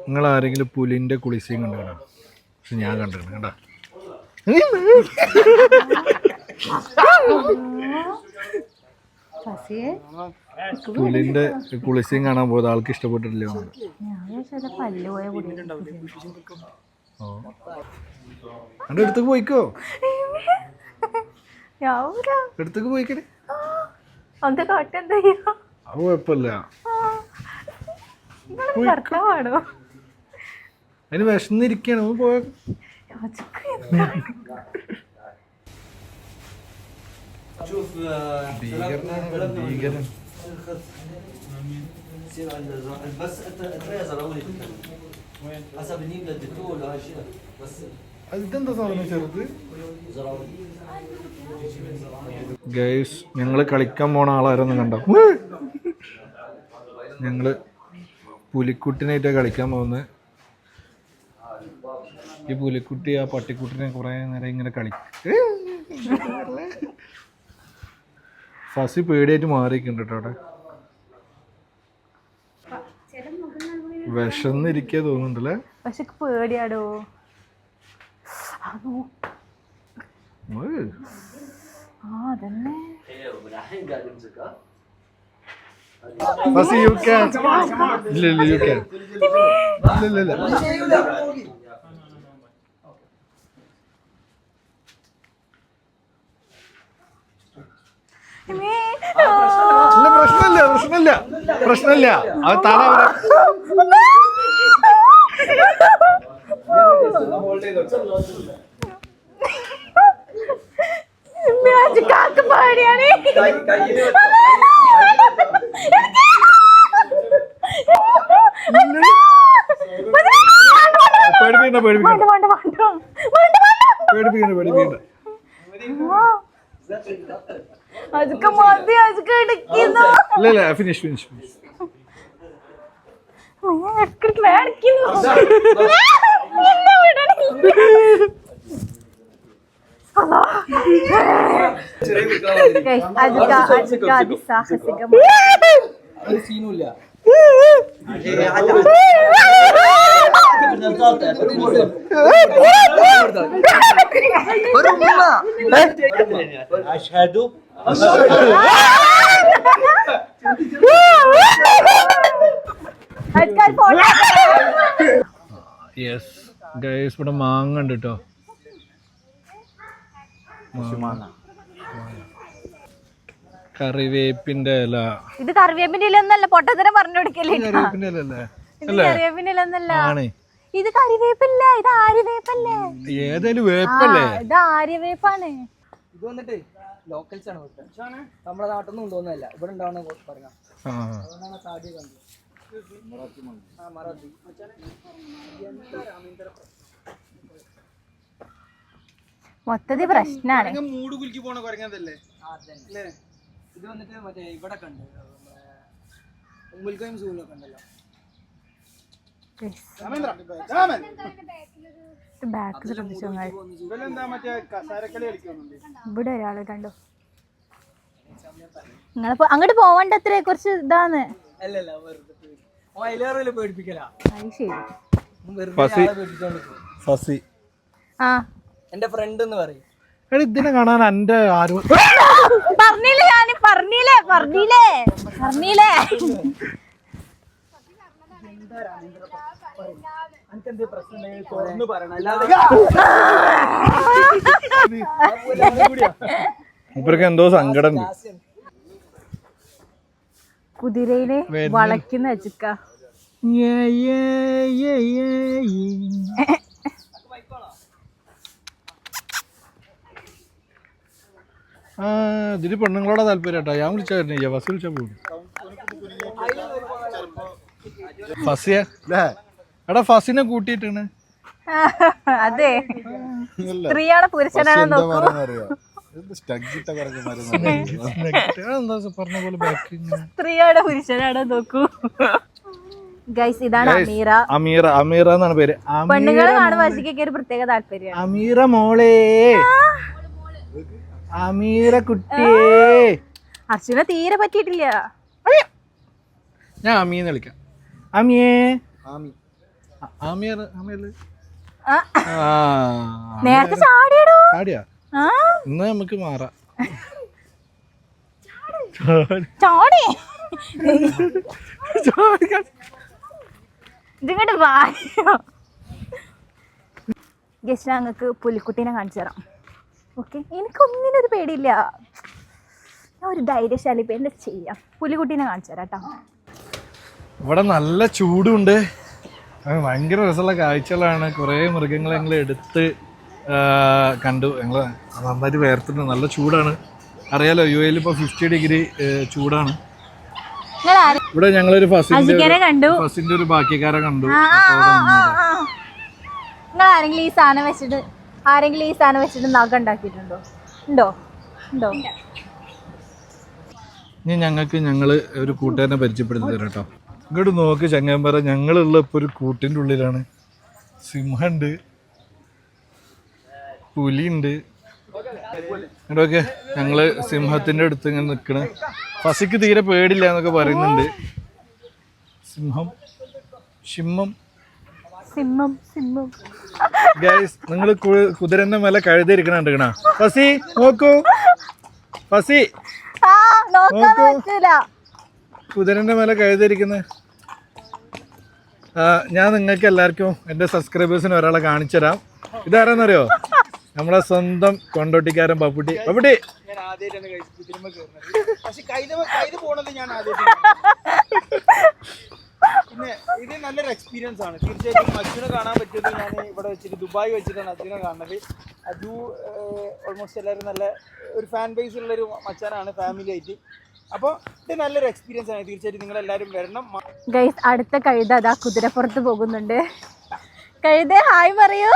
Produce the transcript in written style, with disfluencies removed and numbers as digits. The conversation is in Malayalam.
നിങ്ങൾ ആരെങ്കിലും പുലിന്റെ കുളിസീൻ കണ്ടോ? പക്ഷെ ഞാൻ കണ്ടിട്ടുണ്ട് കേട്ടാ. പുലിന്റെ കുളിസീൻ കാണാൻ പോയത് ആൾക്ക് ഇഷ്ടപ്പെട്ടിട്ടില്ല. അന്റെ അടുത്തേക്ക് പോയിക്കോ, അടുത്തേക്ക് പോയിക്കേ. അത് കുഴപ്പമില്ല, അതിന് വിശന്നിരിക്കാണ്. പോയ ഭീകരൻ. ഇതെന്താ സാധനം ചെറുത്? ഗൈസ്, ഞങ്ങള് കളിക്കാൻ പോണ ആളാരൊന്നും കണ്ടോ? ഞങ്ങള് പുലിക്കുട്ടിനായിട്ടാ കളിക്കാൻ പോകുന്നത്. ഈ പുലിക്കുട്ടി ആ പട്ടിക്കുട്ടിനെ കുറെ നേരം ഇങ്ങനെ ഫസി പേടിയായിട്ട് മാറിയിട്ടുണ്ട് കേട്ടോ. അവിടെ വിശന്നിരിക്കാ തോന്നുന്നുണ്ടല്ലേ? പക്ഷെ പേടിയാടോ. അതന്നെ ഫസി യു ക്യാൻ. ഇല്ല യു ക്യാൻ. ഇല്ല പ്രശ്നമില്ല. അത് തല പേടിപ്പിക്കണ്ട. ഇല്ല ഫിനിഷ്. യെസ് ഗൈസ്, ഇവിടെ മാങ്ങ ഉണ്ട് കേട്ടോ. കറിവേപ്പിന്റെ ഇല. ഇത് കറിവേപ്പിന്റെ ഇല ഒന്നല്ല, പൊട്ടത്തരം പറഞ്ഞു കൊടുക്കല്ലേ. കറിവേപ്പിന്റെ ഇല അല്ലേ? കറിവേപ്പിന്റെ ഇല ഒന്നല്ല, ഇത് കറിവേപ്പല്ല, ഇത് ആര്യവേപ്പല്ലേ. ഏതായാലും വേപ്പല്ലേ? ഇത് ആര്യവേപ്പാണ്. ഇത് വന്നിട്ട് ലോക്കൽസ് ആണ്, നമ്മുടെ നാട്ടിൽ നിന്ന് കൊണ്ടുവന്നതല്ല, ഇവിടെ ഉണ്ടാവുന്ന പറയാം. അതുകൊണ്ടാണ് സാധ്യത കണ്ടത്. മൊത്തത്തിൽ പ്രശ്നാണ്. മൂട് കുലുക്കി പോണ കുറങ്ങല്ലേ. ഇത് വന്നിട്ട് മറ്റേ ഇവിടെ കണ്ട് ഉമ്മുൽക്കോയും സൂലൊക്കെ ഉണ്ടല്ലോ. ഇവിടെ ഒരാള് കണ്ടോ? നിങ്ങളിപ്പോ അങ്ങോട്ട് പോവണ്ടത്ര കുറച്ച് ഇതാന്ന്. എന്റെ ഫ്രണ്ട് എന്ന് പറയും. ഇതിനെ കാണാൻ എന്റെ ആരും പറഞ്ഞില്ലേ, ഞാൻ പറഞ്ഞില്ലേ. ഇവർക്ക് എന്തോ സങ്കടം. കുതിരയിലെ വളയ്ക്കുന്ന വെച്ചിക്ക. ഇതിന് പെണ്ണുങ്ങളോടെ താല്പര്യം കേട്ടോ. ഞാൻ വിളിച്ചാ വരുന്നില്ല, ഫസി വിളിച്ചാ പോകും. ഫസിയ എടാ, ഫസിനെ കൂട്ടിയിട്ടാണ്. അതെ, സ്ത്രീയാണോ പുരുഷനാണോ നോക്കൂ. സ്ത്രീയാണോ പുരുഷനാണോ നോക്കൂ. ഗൈസ്, ഇതാണ് അമീറ എന്നാണ് പേര്. പെണ്ണുങ്ങളെ കാണുമ്പോൾ വശിക്കൊക്കെ ഒരു പ്രത്യേക താല്പര്യം. അമീറ മോളെ, അമീറ കുട്ടിയേ. അർച്ചന തീരെ പറ്റിയിട്ടില്ല. ഞാൻ അമീന്ന് വിളിക്കാം. അമിയേ, ആമിയല്ലേ ആ, ആ നേരത്തെ ചാടിയടോ. ചാടിയാ ആ ഇന്ന് നമുക്ക് മാറാം. ചാടി ഇതിങ്ങോട്ട് വായോ. ഗസ്റ്റ് ഞങ്ങൾക്ക് പുലിക്കുട്ടീനെ കാണിച്ചു തരാം. ഓക്കെ, എനിക്കൊന്നിനൊരു പേടിയില്ല, ഞാൻ ഒരു ധൈര്യശാലി. ഇപ്പം എന്താ ചെയ്യാം, പുലിക്കുട്ടീനെ കാണിച്ചു തരാം കേട്ടോ. ഇവിടെ നല്ല ചൂടുണ്ട്, ഭയങ്കര രസമുള്ള കാഴ്ചകളാണ്. കുറേ മൃഗങ്ങളെ ഞങ്ങൾ എടുത്ത് കണ്ടു. ഞങ്ങൾ നന്നായിട്ട് വേർത്തിട്ടുണ്ട്, നല്ല ചൂടാണ്. അറിയാലോ UAE ഇപ്പോൾ 50 ഡിഗ്രി ചൂടാണ്. ഇവിടെ ഞങ്ങളൊരു ഫസിന്റെ ഒരു ബാക്കിക്കാരെ കണ്ടു. നിങ്ങൾ ആരെങ്കിലും ഈ സാധനം വെച്ചിട്ട് നഖം ഉണ്ടാക്കിയിട്ടുണ്ടോ? ഉണ്ടോ? ഇനി ഞങ്ങള് ഒരു കൂട്ടുകാരനെ പരിചയപ്പെടുത്തി തരാം കേട്ടോ. ഇങ്ങോട്ട് നോക്ക് ചങ്ങാമ്പറ, ഞങ്ങളുള്ള ഇപ്പോൾ ഒരു കൂട്ടിൻ്റെ ഉള്ളിലാണ്. സിംഹമുണ്ട്, പുലിയുണ്ട്. ഇങ്ങോട്ടൊക്കെ ഞങ്ങള് സിംഹത്തിന്റെ അടുത്ത് ഇങ്ങനെ നിൽക്കണ. ഫസിക്ക് തീരെ പേടില്ല എന്നൊക്കെ പറയുന്നുണ്ട്. സിംഹം ഗൈസ്, നിങ്ങൾ കുതിരന്റെ മേലെ കഴുതിരിക്കണുണ്ട് കണ. ഫസി നോക്കൂ, ഫസി നോക്കൂ, കുതിരന്റെ മേലെ കഴുതിരിക്കുന്ന. ഞാൻ നിങ്ങൾക്ക് എല്ലാവർക്കും എൻ്റെ സബ്സ്ക്രൈബേഴ്സിന് ഒരാളെ കാണിച്ചു തരാം. ഇതാരെന്നറിയോ? നമ്മളെ സ്വന്തം കൊണ്ടോട്ടിക്കാരൻ പപ്പുട്ടി. പപ്പുട്ടി, ഞാൻ ആദ്യമായിട്ടാണ് കുതിരമ്മ കയറുന്നത്. പക്ഷെ കൈത് പോണത് ഞാൻ ആദ്യമായിട്ടാണ്. പിന്നെ ഇത് നല്ലൊരു എക്സ്പീരിയൻസ് ആണ്. തീർച്ചയായിട്ടും അജുനെ കാണാൻ പറ്റിയത് ഞാൻ ഇവിടെ വെച്ചിട്ട് ദുബായ് വെച്ചിട്ടാണ് അജുനെ കാണുന്നത്. അജു ഓൾമോസ്റ്റ് എല്ലാവരും നല്ല ഒരു ഫാൻ ബേസ് ഉള്ളൊരു മച്ചാനാണ് ഫാമിലി ആയിട്ട്. അപ്പോൾ ഇത് നല്ലൊരു എക്സ്പീരിയൻസ് ആണ്. തീർച്ചയായിട്ടും നിങ്ങളെല്ലാവരും വരണം. ഗൈസ്, അടുത്ത കഴുത അതാ കുതിരപ്പുറത്ത് പോകുന്നുണ്ട്. കഴുത ഹായ് പറയൂ.